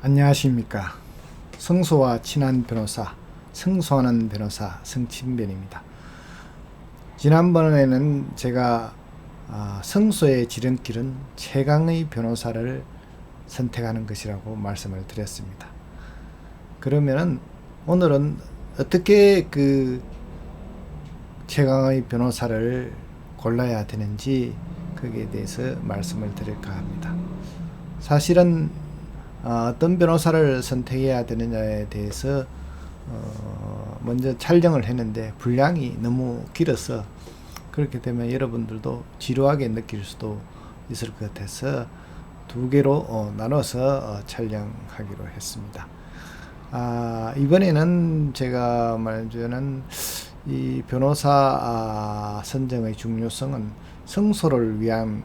안녕하십니까. 성소와 친한 변호사, 성소하는 변호사 성친변입니다. 지난번에는 제가 성소의 지름길은 최강의 변호사를 선택하는 것이라고 말씀을 드렸습니다. 그러면은 오늘은 어떻게 그 최강의 변호사를 골라야 되는지 거기에 대해서 말씀을 드릴까 합니다. 사실은 어떤 변호사를 선택해야 되느냐에 대해서 먼저 촬영을 했는데 분량이 너무 길어서 그렇게 되면 여러분들도 지루하게 느낄 수도 있을 것 같아서 두 개로 나눠서 촬영하기로 했습니다. 이번에는 제가 말하자면 이 변호사 선정의 중요성은 성소를 위한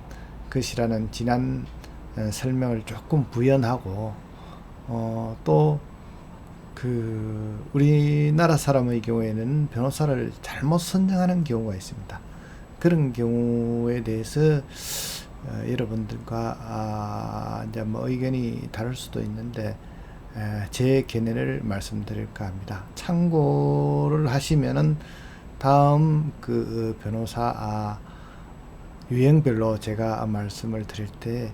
것이라는 지난 설명을 조금 부연하고 또 그 우리나라 사람의 경우에는 변호사를 잘못 선정하는 경우가 있습니다. 그런 경우에 대해서 여러분들과 이제 뭐 의견이 다를 수도 있는데 제 견해를 말씀드릴까 합니다. 참고를 하시면은 다음 그 변호사 유형별로 제가 말씀을 드릴 때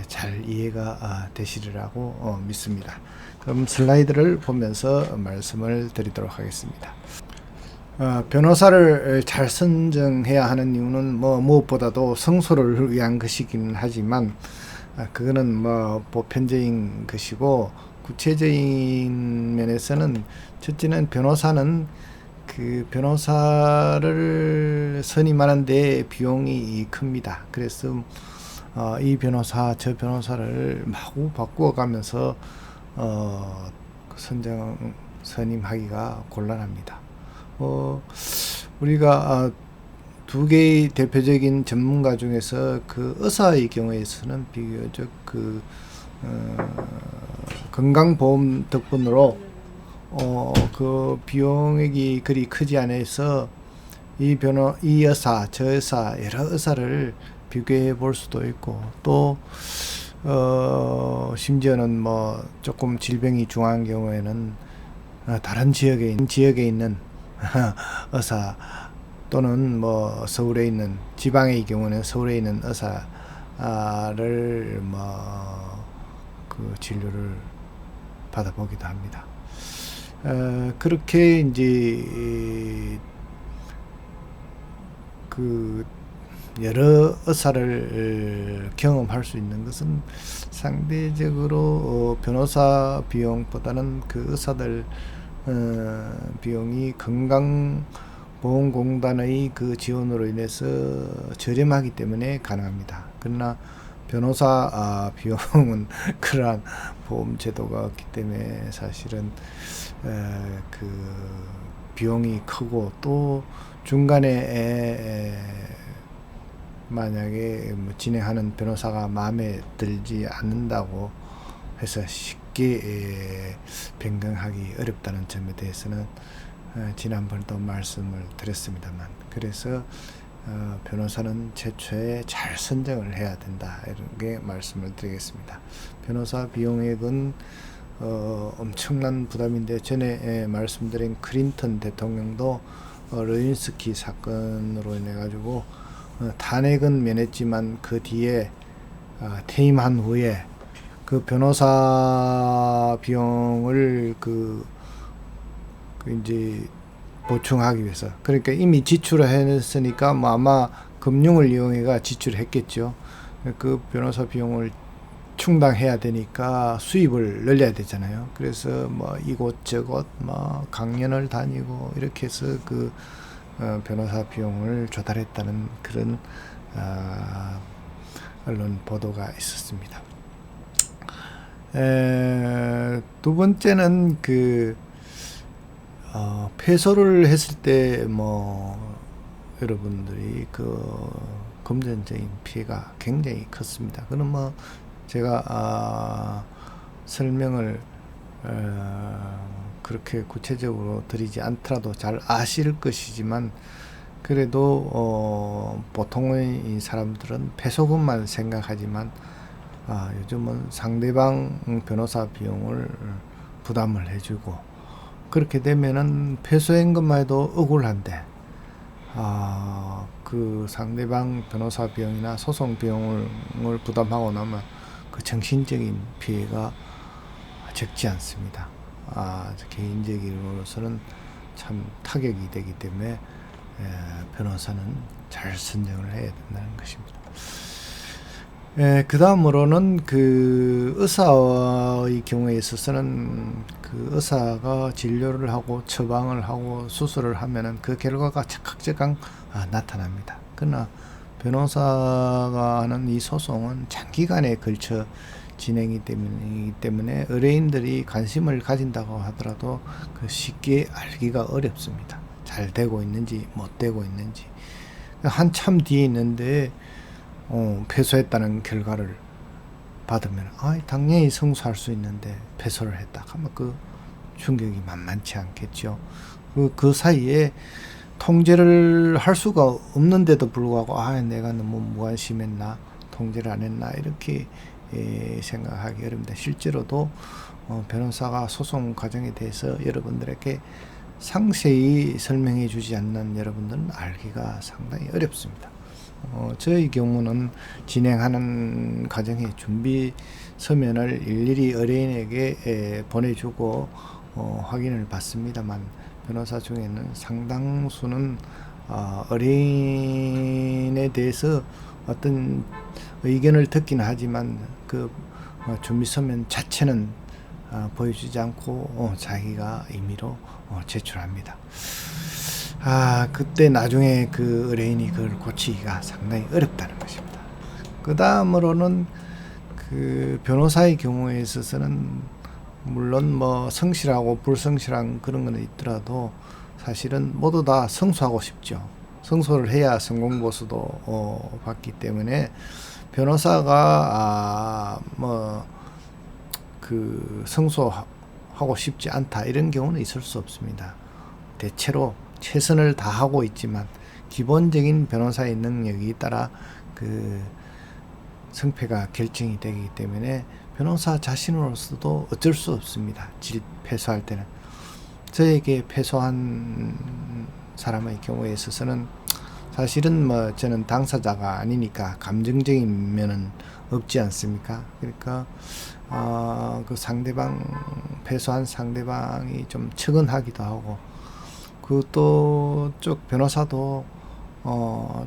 잘 이해가 되시리라고 믿습니다. 그럼 슬라이드를 보면서 말씀을 드리도록 하겠습니다. 변호사를 잘 선정해야 하는 이유는 무엇보다도 성소를 위한 것이긴 하지만 그거는 보편적인 것이고 구체적인 면에서는 첫째는 변호사는 그 변호사를 선임하는 데 비용이 큽니다. 그래서 이 변호사 저 변호사를 마구 바꾸어가면서 선임하기가 곤란합니다. 우리가 두 개의 대표적인 전문가 중에서 그 의사의 경우에서는 비교적 건강보험 덕분으로 그 비용액이 그리 크지 않아서 이 의사 저 의사 여러 의사를 비교해 볼 수도 있고 또 심지어는 조금 질병이 중한 경우에는 다른 지역에 있는 의사 또는 서울에 있는 지방의 경우는 서울에 있는 의사를 그 진료를 받아보기도 합니다. 그렇게 이제 그 여러 의사를 경험할 수 있는 것은 상대적으로 변호사 비용보다는 그 의사들 비용이 건강보험공단의 그 지원으로 인해서 저렴하기 때문에 가능합니다. 그러나 변호사 비용은 그러한 보험 제도가 없기 때문에 사실은 그 비용이 크고 또 중간에 만약에 진행하는 변호사가 마음에 들지 않는다고 해서 쉽게 변경하기 어렵다는 점에 대해서는 지난번도 말씀을 드렸습니다만, 그래서 변호사는 최초에 잘 선정을 해야 된다, 이런 게 말씀을 드리겠습니다. 변호사 비용액은 엄청난 부담인데, 전에 말씀드린 클린턴 대통령도 레윈스키 사건으로 인해 가지고 탄핵은 면했지만 그 뒤에 퇴임한 후에 그 변호사 비용을 이제 보충하기 위해서, 그러니까 이미 지출을 했으니까 아마 금융을 이용해가 지출했겠죠. 그 변호사 비용을 충당해야 되니까 수입을 늘려야 되잖아요. 그래서 이곳저곳 강연을 다니고 이렇게 해서 그 변호사 비용을 조달했다는 그런 언론 보도가 있었습니다. 두 번째는 패소를 했을 때 여러분들이 그 금전적인 피해가 굉장히 컸습니다. 그럼 제가 설명을 그렇게 구체적으로 드리지 않더라도 잘 아실 것이지만, 그래도 보통의 사람들은 패소금만 생각하지만 요즘은 상대방 변호사 비용을 부담을 해주고, 그렇게 되면은 패소한 것만 해도 억울한데, 그 상대방 변호사 비용이나 소송 비용을 부담하고 나면 그 정신적인 피해가 적지 않습니다. 개인적으로서는 참 타격이 되기 때문에 변호사는 잘 선정을 해야 된다는 것입니다. 그 다음으로는 그 의사의 경우에 있어서는 그 의사가 진료를 하고 처방을 하고 수술을 하면은 그 결과가 즉각 나타납니다. 그러나 변호사가 하는 이 소송은 장기간에 걸쳐 진행이 되기 때문에 의뢰인들이 관심을 가진다고 하더라도 그 쉽게 알기가 어렵습니다. 잘 되고 있는지 못 되고 있는지. 한참 뒤에 있는데 패소했다는 결과를 받으면 당연히 승소할 수 있는데 패소를 했다 하면 그 충격이 만만치 않겠죠. 그 사이에 통제를 할 수가 없는데도 불구하고 내가 너무 무관심했나, 통제를 안 했나, 이렇게 생각하기 어렵습니다. 실제로도 변호사가 소송 과정에 대해서 여러분들에게 상세히 설명해 주지 않는 여러분들은 알기가 상당히 어렵습니다. 저희 경우는 진행하는 과정에 준비 서면을 일일이 의뢰인에게 보내주고 확인을 받습니다만, 변호사 중에는 상당수는 의뢰인에 대해서 어떤 의견을 듣기는 하지만 그 준비 서면 자체는 보여주지 않고 자기가 임의로 제출합니다. 그때 나중에 그 의뢰인이 그걸 고치기가 상당히 어렵다는 것입니다. 그 다음으로는 그 변호사의 경우에 있어서는 물론 뭐 성실하고 불성실한 그런 건 있더라도 사실은 모두 다 승소하고 싶죠. 승소를 해야 성공보수도 받기 때문에 변호사가 그 승소하고 싶지 않다 이런 경우는 있을 수 없습니다. 대체로 최선을 다하고 있지만 기본적인 변호사의 능력이 따라 그 승패가 결정이 되기 때문에 변호사 자신으로서도 어쩔 수 없습니다. 패소할 때는. 저에게 패소한 사람의 경우에 있어서는 사실은 저는 당사자가 아니니까 감정적인 면은 없지 않습니까? 그러니까 그 상대방 패소한 상대방이 좀 측은하기도 하고, 또 쪽 변호사도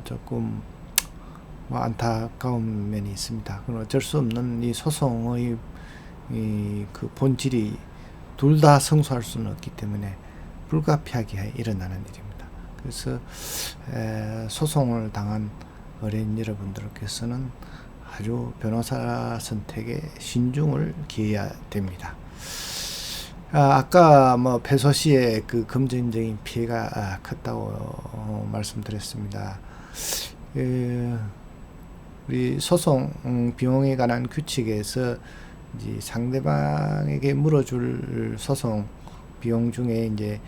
조금 안타까운 면이 있습니다. 그건 어쩔 수 없는 이 소송의 그 본질이 둘 다 승소할 수는 없기 때문에 불가피하게 일어나는 일입니다. 그래서 소송을 당한 의뢰인 여러분들께서는 아주 변호사 선택에 신중을 기해야 됩니다. 아까 패소 시에 그 금전적인 피해가 컸다고 말씀드렸습니다. 우리 소송 비용에 관한 규칙에서 이제 상대방에게 물어줄 소송 비용 중에 이제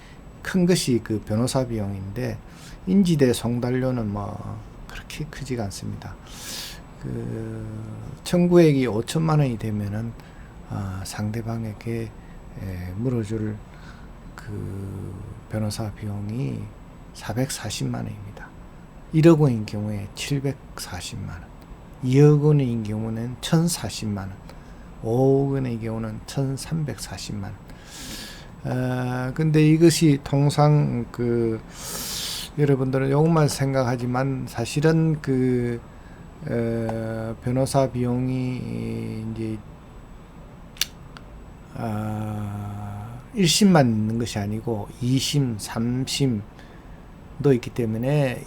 큰 것이 그 변호사 비용인데, 인지대 송달료는 그렇게 크지가 않습니다. 그 청구액이 5천만 원이 되면은 상대방에게 물어줄 그 변호사 비용이 440만 원입니다. 1억 원인 경우에 740만 원, 2억 원인 경우는 1040만 원, 5억 원의 경우는 1340만 원. 근데 이것이 통상 그 여러분들은 요것만 생각하지만 사실은 그 변호사 비용이 이제 1심만 있는 것이 아니고 2심, 3심도 있기 때문에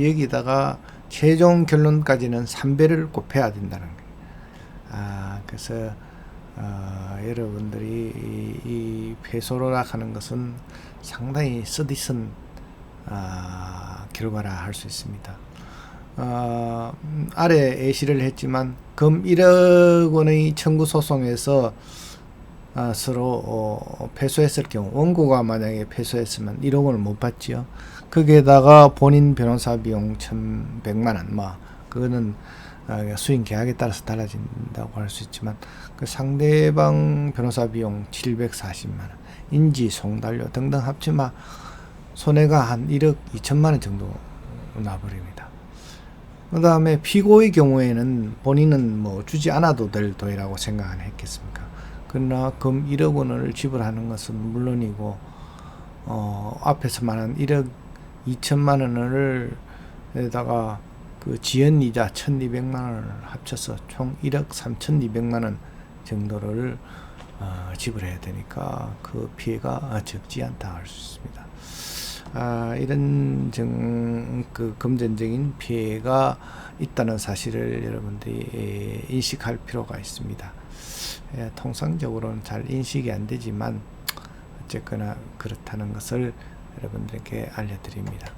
여기다가 최종 결론까지는 3배를 곱해야 된다는 거예요. 그래서 여러분들이 이 패소라 하는 것은 상당히 쓰디쓴 결과라 할 수 있습니다. 아래 예시를 했지만 금 1억 원의 청구 소송에서 서로 패소했을 경우, 원고가 만약에 패소했으면 1억 원을 못 받지요. 거기에다가 본인 변호사 비용 1,100만 원, 그거는 수임 계약에 따라서 달라진다고 할 수 있지만 그 상대방 변호사 비용 740만 원, 인지, 송달료 등등 합치면 손해가 한 1억 2천만 원 정도 나버립니다. 그 다음에 피고의 경우에는 본인은 뭐 주지 않아도 될 돈이라고 생각은 했겠습니까? 그러나 금 1억 원을 지불하는 것은 물론이고 앞에서 말한 1억 2천만 원을 에다가 그 지연이자 1,200만 원을 합쳐서 총 1억 3,200만 원 정도를 지불해야 되니까 그 피해가 적지 않다 할 수 있습니다. 이런 그 금전적인 피해가 있다는 사실을 여러분들이 인식할 필요가 있습니다. 통상적으로는 잘 인식이 안 되지만 어쨌거나 그렇다는 것을 여러분들에게 알려드립니다.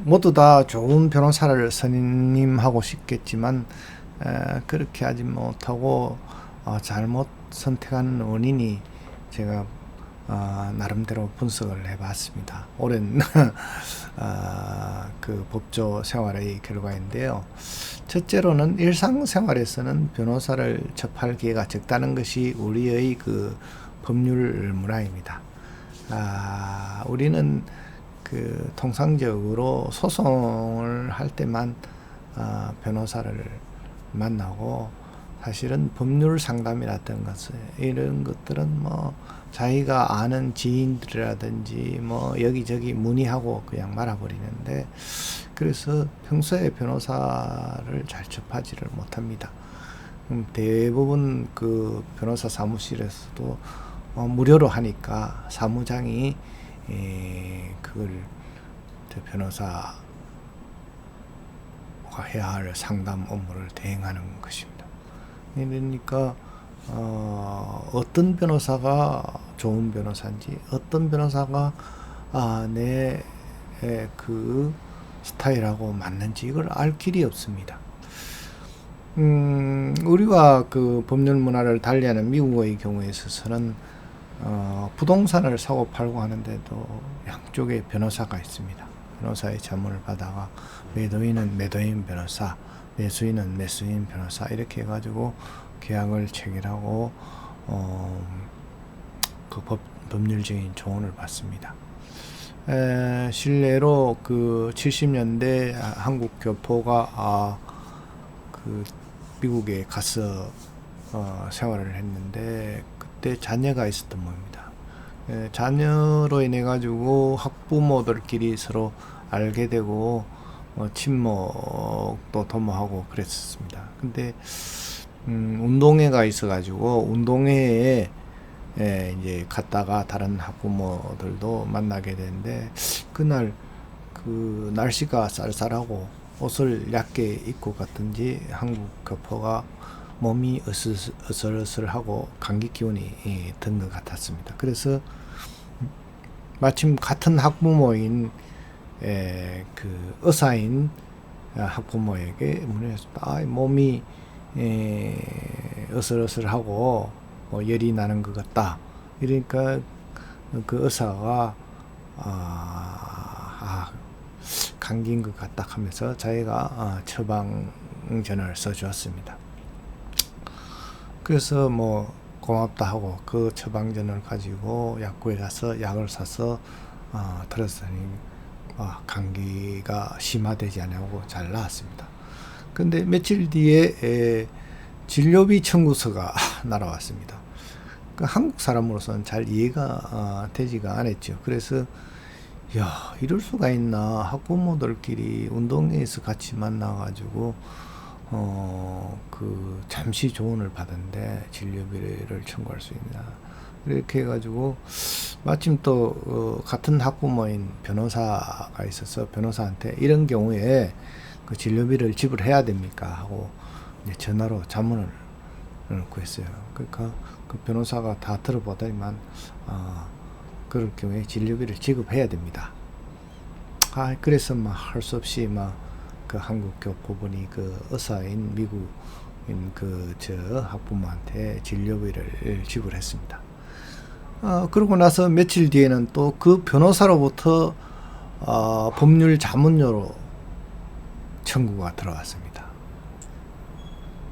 모두 다 좋은 변호사를 선임하고 싶겠지만 그렇게 하지 못하고 잘못 선택하는 원인이 제가 나름대로 분석을 해봤습니다. 오랜 그 법조 생활의 결과인데요. 첫째로는 일상생활에서는 변호사를 접할 기회가 적다는 것이 우리의 그 법률 문화입니다. 우리는 그 통상적으로 소송을 할 때만 변호사를 만나고 사실은 법률 상담이라든 이런 것들은 뭐 자기가 아는 지인들이라든지 뭐 여기저기 문의하고 그냥 말아버리는데 그래서 평소에 변호사를 잘 접하지를 못합니다. 대부분 그 변호사 사무실에서도 무료로 하니까 사무장이 그걸 변호사가 해야 할 상담 업무를 대행하는 것입니다. 그러니까 어떤 변호사가 좋은 변호사인지 어떤 변호사가 내 그 스타일하고 맞는지 이걸 알 길이 없습니다. 우리와 그 법률 문화를 달리하는 미국의 경우에 있어서는 부동산을 사고 팔고 하는데도 양쪽에 변호사가 있습니다. 변호사의 자문을 받아가 매도인은 매도인 변호사, 매수인은 매수인 변호사 이렇게 해가지고 계약을 체결하고 그 법률적인 조언을 받습니다. 실례로 그 70년대 한국 교포가 그 미국에 가서 생활을 했는데 그때 자녀가 있었던 모입니다. 자녀로 인해 가지고 학부모들끼리 서로 알게 되고 친목도 도모하고 그랬었습니다. 근데 운동회가 있어 가지고 운동회에 이제 갔다가 다른 학부모들도 만나게 되는데 그날 그 날씨가 쌀쌀하고 옷을 얇게 입고 갔든지 한국 교포가 몸이 어슬어슬하고 감기 기운이 든 것 같았습니다. 그래서 마침 같은 학부모인 그 의사인 학부모에게 문의했습니다. 몸이 어슬어슬하고 열이 나는 것 같다. 이러니까 그 의사가 감기인 것 같다 하면서 자기가 처방전을 써주었습니다. 그래서 뭐 고맙다 하고 그 처방전을 가지고 약국에 가서 약을 사서 들었더니 감기가 심화되지 않고 잘 나았습니다. 근데 며칠 뒤에 진료비 청구서가 날아왔습니다. 그 한국 사람으로서는 잘 이해가 되지가 않았죠. 그래서 야, 이럴 수가 있나. 학부모들끼리 운동회에서 같이 만나가지고 그 잠시 조언을 받은데 진료비를 청구할 수 있나. 이렇게 해가지고 마침 또 같은 학부모인 변호사가 있어서 변호사한테 이런 경우에 그 진료비를 지불해야 됩니까 하고 이제 전화로 자문을 구했어요. 그러니까 그 변호사가 다 들어보더니만 그럴 경우에 진료비를 지급해야 됩니다. 그래서 막 할 수 없이 막 그 한국 교포분이 그 의사인 미국인 그 학부모한테 진료비를 지불했습니다. 그러고 나서 며칠 뒤에는 또 그 변호사로부터 법률 자문료로 청구가 들어왔습니다.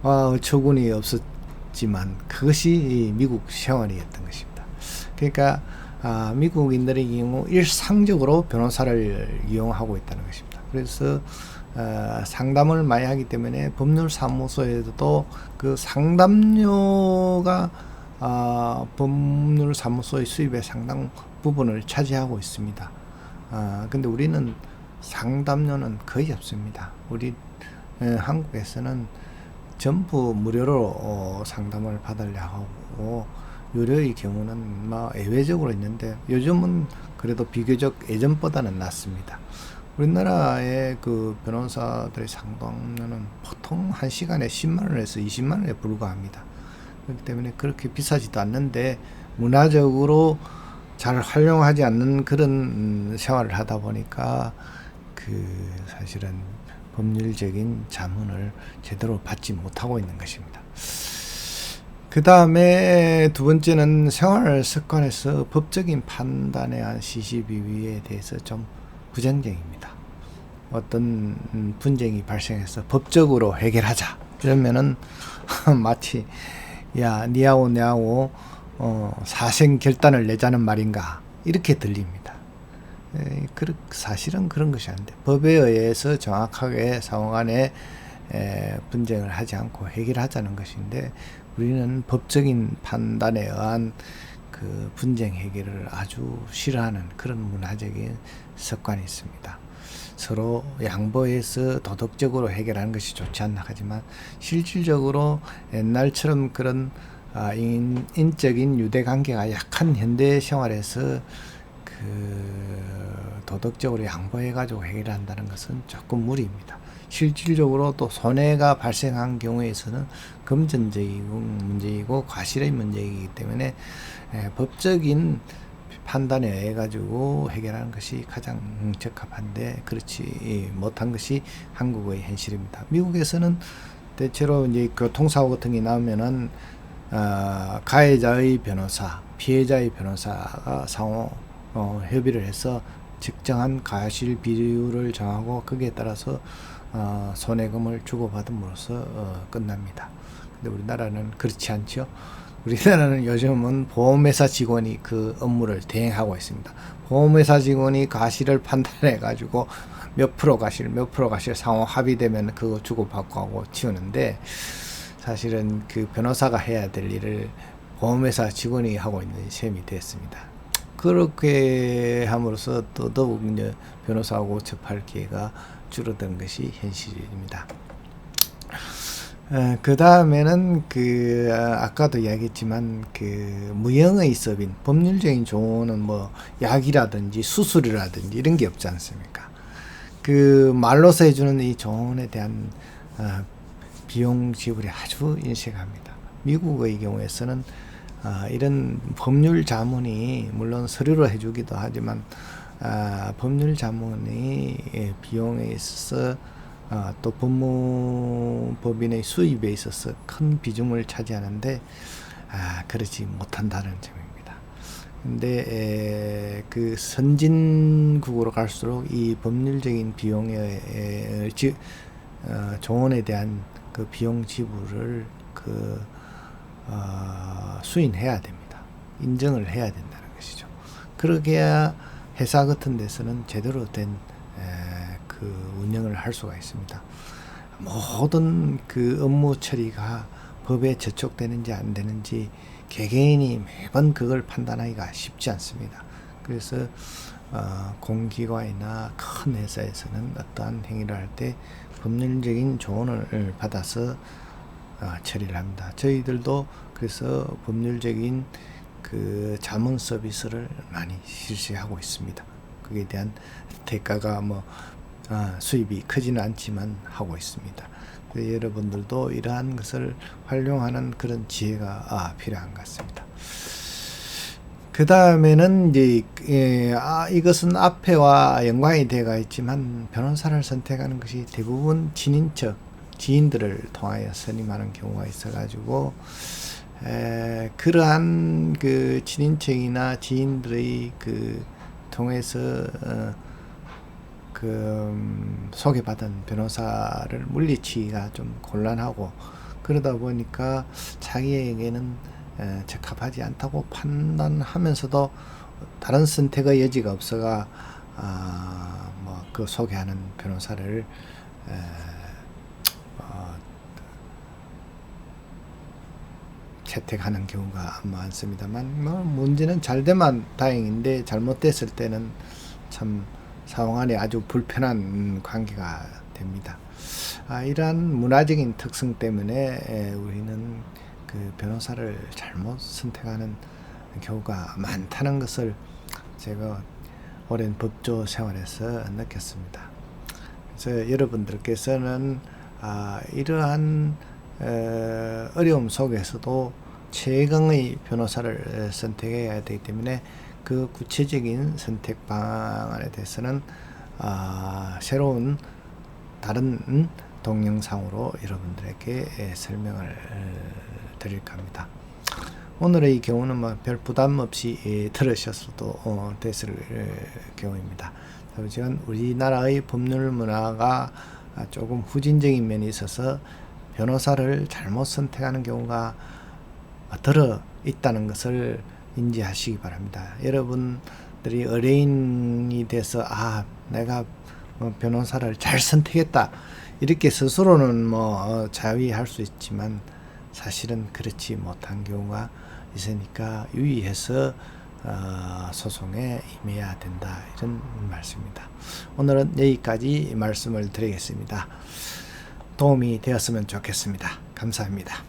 어처구니 없었지만 그것이 미국 생활이었던 것입니다. 그러니까 미국인들의 경우 일상적으로 변호사를 이용하고 있다는 것입니다. 그래서 상담을 많이 하기 때문에 법률사무소에도 그 상담료가 법률사무소의 수입의 상당 부분을 차지하고 있습니다. 근데 우리는 상담료는 거의 없습니다. 우리 한국에서는 전부 무료로 상담을 받으려고 하고, 유료의 경우는 예외적으로 있는데 요즘은 그래도 비교적 예전보다는 낫습니다. 우리나라의 그 변호사들의 상담료는 보통 1시간에 10만원에서 20만원에 불과합니다. 그렇기 때문에 그렇게 비싸지도 않는데 문화적으로 잘 활용하지 않는 그런 생활을 하다 보니까 사실은 법률적인 자문을 제대로 받지 못하고 있는 것입니다. 그 다음에 두 번째는 생활 습관에서 법적인 판단에 의한 시시비비에 대해서 좀 부정적입니다. 어떤 분쟁이 발생해서 법적으로 해결하자 이러면은 마치 니하고 내하고 사생 결단을 내자는 말인가 이렇게 들립니다. 사실은 그런 것이 아닌데 법에 의해서 정확하게 상호간에 분쟁을 하지 않고 해결하자는 것인데, 우리는 법적인 판단에 의한 그 분쟁 해결을 아주 싫어하는 그런 문화적인 습관이 있습니다. 서로 양보해서 도덕적으로 해결하는 것이 좋지 않나 하지만 실질적으로 옛날처럼 그런 인적인 유대관계가 약한 현대 생활에서 도덕적으로 양보해가지고 해결한다는 것은 조금 무리입니다. 실질적으로 또 손해가 발생한 경우에서는 금전적인 문제이고 과실의 문제이기 때문에 법적인 판단에 의해 가지고 해결하는 것이 가장 적합한데 그렇지 못한 것이 한국의 현실입니다. 미국에서는 대체로 이제 교통사고 같은 게 나오면은 가해자의 변호사, 피해자의 변호사가 상호 협의를 해서 적정한 과실 비율을 정하고 거기에 따라서 손해금을 주고받음으로써 끝납니다. 근데 우리나라는 그렇지 않죠. 우리나라는 요즘은 보험회사 직원이 그 업무를 대행하고 있습니다. 보험회사 직원이 과실을 판단해 가지고 몇 프로 과실 상호 합의되면 그거 주고받고 하고 치우는데, 사실은 그 변호사가 해야 될 일을 보험회사 직원이 하고 있는 셈이 됐습니다. 그렇게 함으로써 또 더욱 이제 변호사하고 접할 기회가 줄어든 것이 현실입니다. 그 다음에는 아까도 이야기했지만 무형의 법인, 법률적인 조언은 뭐 약이라든지 수술이라든지 이런 게 없지 않습니까? 말로서 해주는 이 조언에 대한 비용 지불이 아주 인색합니다. 미국의 경우에서는 이런 법률 자문이 물론 서류로 해주기도 하지만 법률 자문이 비용에 있어서 또 법무법인의 수입에 있어서 큰 비중을 차지하는데 그렇지 못한다는 점입니다. 근데 선진국으로 갈수록 이 법률적인 비용의 조언에 대한 그 비용 지불을 수인해야 됩니다. 인정을 해야 된다는 것이죠. 그러게야 회사 같은 데서는 제대로 된 운영을 할 수가 있습니다. 모든 업무 처리가 법에 저촉되는지 안 되는지 개개인이 매번 그걸 판단하기가 쉽지 않습니다. 그래서 공기관이나 큰 회사에서는 어떠한 행위를 할 때 법률적인 조언을 받아서 처리를 합니다. 저희들도 그래서 법률적인 자문 서비스를 많이 실시하고 있습니다. 그에 대한 대가가 수입이 크지는 않지만 하고 있습니다. 여러분들도 이러한 것을 활용하는 그런 지혜가 필요한 것 같습니다. 그 다음에는 이제 이것은 앞에와 연관이 되어 있지만 변호사를 선택하는 것이 대부분 친인척, 지인들을 통하여 선임하는 경우가 있어가지고 그러한 친인척이나 지인들의 통해서 소개받은 변호사를 물리치기가 좀 곤란하고, 그러다 보니까 자기에게는 적합하지 않다고 판단하면서도 다른 선택의 여지가 없어가 그 소개하는 변호사를 채택하는 경우가 많습니다만, 문제는 잘 되면 다행인데 잘못됐을 때는 참 상황안에 아주 불편한 관계가 됩니다. 이러한 문화적인 특성 때문에 우리는 그 변호사를 잘못 선택하는 경우가 많다는 것을 제가 오랜 법조 생활에서 느꼈습니다. 그래서 여러분들께서는 이러한 어려움 속에서도 최강의 변호사를 선택해야 되기 때문에 그 구체적인 선택 방안에 대해서는 새로운 다른 동영상으로 여러분들에게 설명을 드릴까 합니다. 오늘의 경우는 별 부담 없이 들으셨어도 됐을 경우입니다. 하지만 우리나라의 법률 문화가 조금 후진적인 면이 있어서 변호사를 잘못 선택하는 경우가 들어 있다는 것을 인지하시기 바랍니다. 여러분들이 의뢰인이 돼서 내가 변호사를 잘 선택했다 이렇게 스스로는 자위할 수 있지만 사실은 그렇지 못한 경우가 있으니까 유의해서 소송에 임해야 된다, 이런 말씀입니다. 오늘은 여기까지 말씀을 드리겠습니다. 도움이 되었으면 좋겠습니다. 감사합니다.